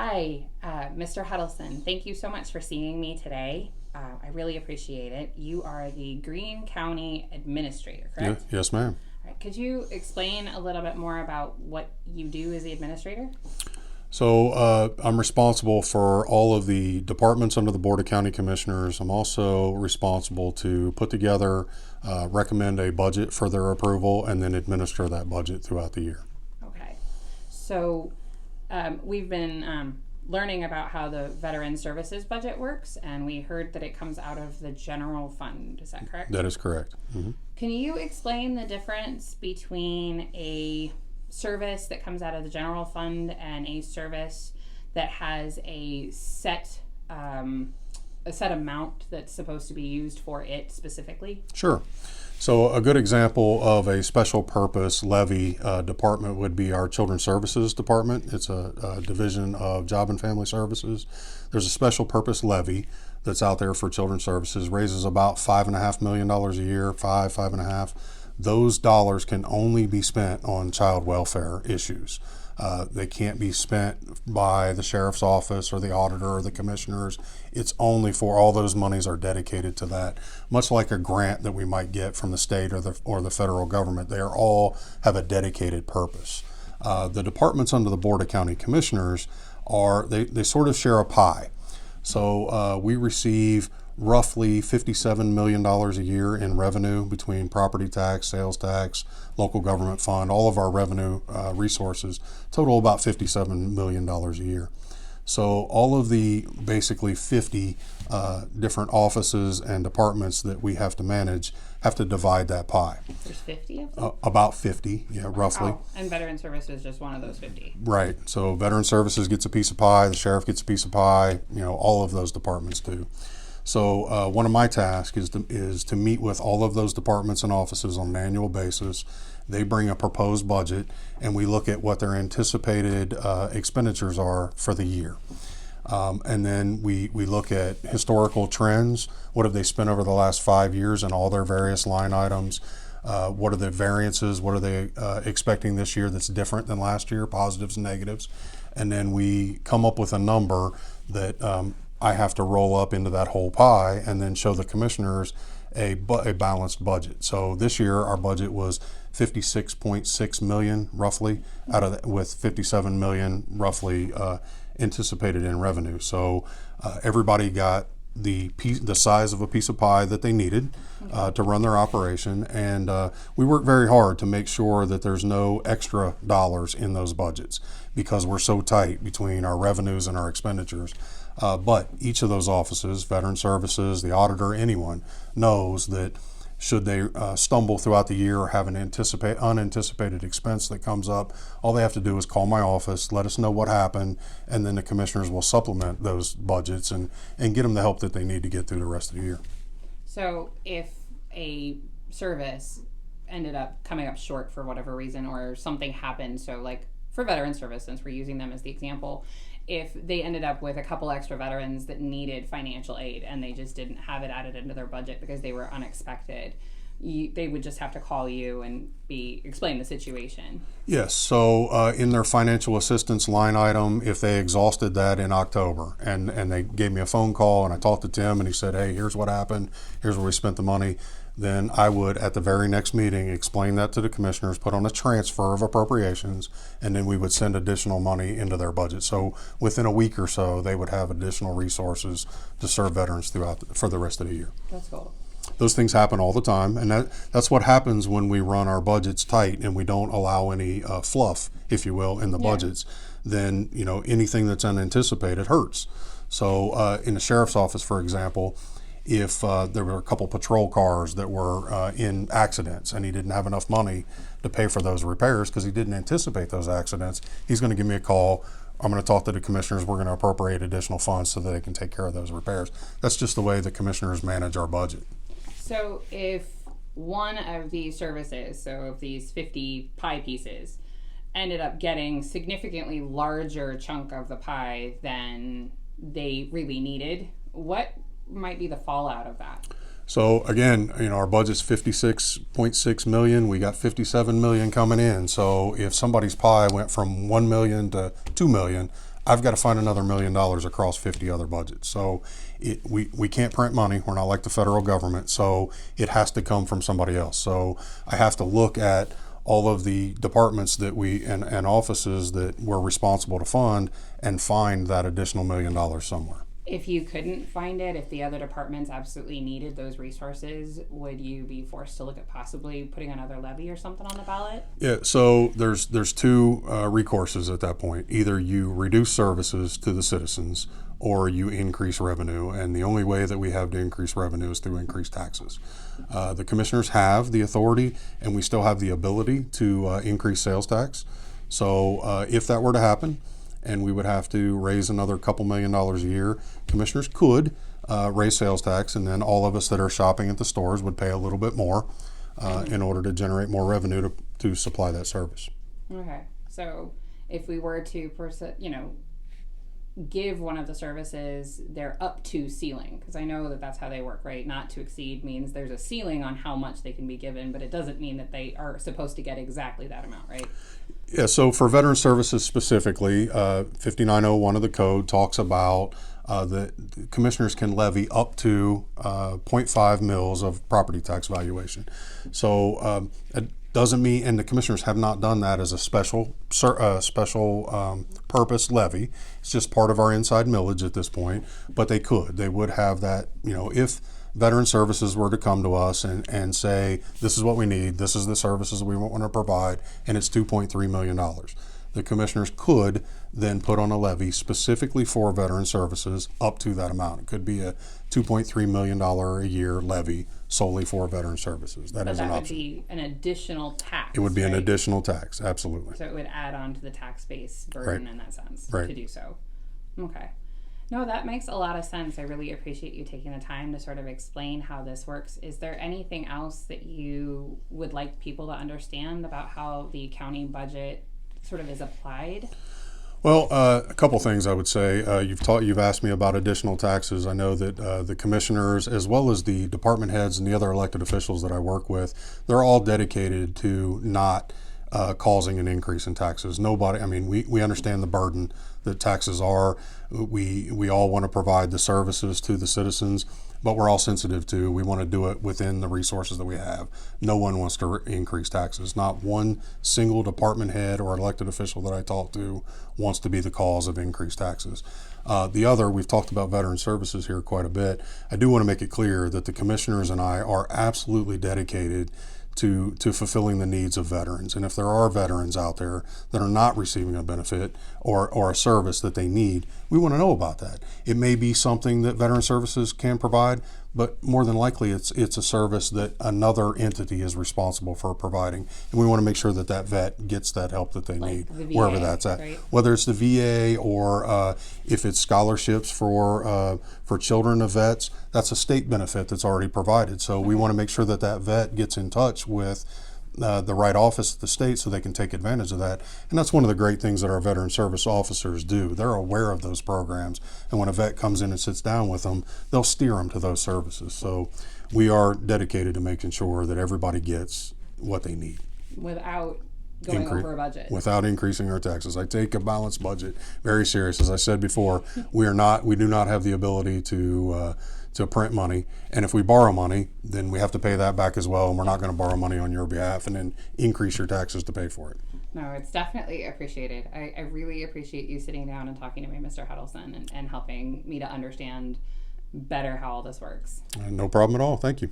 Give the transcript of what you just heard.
Hi, Mr. Huddleson. Thank you so much for seeing me today. I really appreciate it. You are the Greene County Administrator, correct? Yes, ma'am. All right. Could you explain a little bit more about what you do as the administrator? So I'm responsible for all of the departments under the Board of County Commissioners. I'm also responsible to put together, recommend a budget for their approval, and then administer that budget throughout the year. Okay. So we've been learning about how the Veteran Services budget works, and we heard that it comes out of the general fund. Is that correct? That is correct. Mm-hmm. Can you explain the difference between a service that comes out of the general fund and a service that has a set amount that's supposed to be used for it specifically? Sure. So a good example of a special purpose levy department would be our Children's Services Department. It's a division of Job and Family Services. There's a special purpose levy that's out there for Children's Services, raises about $5.5 million a year, five and a half. Those dollars can only be spent on child welfare issues. They can't be spent by the sheriff's office or the auditor or the commissioners. It's only for all those monies are dedicated to that. Much like a grant that we might get from the state or the federal government, they are all have a dedicated purpose. The departments under the Board of County Commissioners they sort of share a pie. So we receive roughly $57 million a year in revenue between property tax, sales tax, local government fund, all of our revenue resources total about $57 million a year. So all of the basically 50 different offices and departments that we have to manage have to divide that pie. There's 50 of them? About 50, yeah, roughly. Oh, and Veteran Services is just one of those 50. Right. So Veteran Services gets a piece of pie, the sheriff gets a piece of pie, all of those departments do. So one of my tasks is to meet with all of those departments and offices on an annual basis. They bring a proposed budget, and we look at what their anticipated expenditures are for the year. And then we look at historical trends. What have they spent over the last 5 years in all their various line items? What are the variances? What are they expecting this year that's different than last year, positives and negatives? And then we come up with a number that I have to roll up into that whole pie and then show the commissioners a balanced budget. So this year our budget was 56.6 million roughly, with 57 million roughly anticipated in revenue. So everybody got the size of a piece of pie that they needed to run their operation, and we work very hard to make sure that there's no extra dollars in those budgets because we're so tight between our revenues and our expenditures. But each of those offices, Veteran Services, the auditor, anyone, knows that should they stumble throughout the year or have an unanticipated expense that comes up, all they have to do is call my office, let us know what happened, and then the commissioners will supplement those budgets and get them the help that they need to get through the rest of the year. So if a service ended up coming up short for whatever reason or something happened, so like for Veteran Service, since we're using them as the example, if they ended up with a couple extra veterans that needed financial aid and they just didn't have it added into their budget because they were unexpected, they would just have to call you and explain the situation. Yes, so in their financial assistance line item, if they exhausted that in October and they gave me a phone call and I talked to Tim and he said, hey, here's what happened, here's where we spent the money, then I would, at the very next meeting, explain that to the commissioners, put on a transfer of appropriations, and then we would send additional money into their budget. So within a week or so, they would have additional resources to serve veterans for the rest of the year. That's cool. Those things happen all the time, and that's what happens when we run our budgets tight and we don't allow any fluff, if you will, in the budgets. Then anything that's unanticipated hurts. So in the sheriff's office, for example, if there were a couple patrol cars that were in accidents and he didn't have enough money to pay for those repairs because he didn't anticipate those accidents, he's going to give me a call. I'm going to talk to the commissioners. We're going to appropriate additional funds so that they can take care of those repairs. That's just the way the commissioners manage our budget. So if one of these services, so of these 50 pie pieces, ended up getting significantly larger chunk of the pie than they really needed, what might be the fallout of that? So again, our budget's 56.6 million. We got 57 million coming in. So if somebody's pie went from 1 million to 2 million, I've got to find another $1 million across 50 other budgets. So we can't print money. We're not like the federal government. So it has to come from somebody else. So I have to look at all of the departments that and offices that we're responsible to fund and find that additional $1 million somewhere. If you couldn't find it, if the other departments absolutely needed those resources, would you be forced to look at possibly putting another levy or something on the ballot? Yeah, so there's two recourses at that point. Either you reduce services to the citizens or you increase revenue, and the only way that we have to increase revenue is through increased taxes. The commissioners have the authority, and we still have the ability to increase sales tax. So if that were to happen, and we would have to raise another couple $1 million a year, commissioners could raise sales tax, and then all of us that are shopping at the stores would pay a little bit more in order to generate more revenue to supply that service. Okay, so if we were to, give one of the services their up to ceiling, because I know that that's how they work, right? Not to exceed means there's a ceiling on how much they can be given, but it doesn't mean that they are supposed to get exactly that amount, right? Yeah, so for veteran services specifically, 5901 of the code talks about the commissioners can levy up to 0.5 mils of property tax valuation. So it doesn't mean, and the commissioners have not done that as a special purpose levy. It's just part of our inside millage at this point, but they could. They would have that, if veteran services were to come to us and say, this is what we need, this is the services we want to provide, and it's $2.3 million. The commissioners could then put on a levy specifically for veteran services up to that amount. It could be a $2.3 million a year levy solely for veteran services. That is an option. Would be an additional tax. It would be right? an additional tax, absolutely. So it would add on to the tax base burden in that sense Right. to do so. Okay. No, that makes a lot of sense. I really appreciate you taking the time to sort of explain how this works. Is there anything else that you would like people to understand about how the county budget sort of is applied? Well, a couple things I would say. You've asked me about additional taxes. I know that the commissioners, as well as the department heads and the other elected officials that I work with, they're all dedicated to not causing an increase in taxes. Nobody, we understand the burden that taxes are. We all want to provide the services to the citizens, but we're all sensitive to, we want to do it within the resources that we have. No one wants to increase taxes. Not one single department head or elected official that I talk to wants to be the cause of increased taxes. The other, we've talked about veteran services here quite a bit. I do want to make it clear that the commissioners and I are absolutely dedicated to fulfilling the needs of veterans. And if there are veterans out there that are not receiving a benefit or a service that they need, we want to know about that. It may be something that Veteran Services can provide, but more than likely it's a service that another entity is responsible for providing. And we want to make sure that vet gets that help that they need, the VA, wherever that's at. Right? Whether it's the VA or if it's scholarships for children of vets, that's a state benefit that's already provided. So we want to make sure that vet gets in touch with the right office at the state so they can take advantage of that. And that's one of the great things that our veteran service officers do. They're aware of those programs, and when a vet comes in and sits down with them, they'll steer them to those services. So we are dedicated to making sure that everybody gets what they need Without going over a budget. Without increasing our taxes. I take a balanced budget very serious. As I said before, we do not have the ability to print money, and if we borrow money, then we have to pay that back as well, and we're not going to borrow money on your behalf and then increase your taxes to pay for it. No, it's definitely appreciated. I really appreciate you sitting down and talking to me, Mr. Huddleson, and helping me to understand better how all this works. No problem at all. Thank you.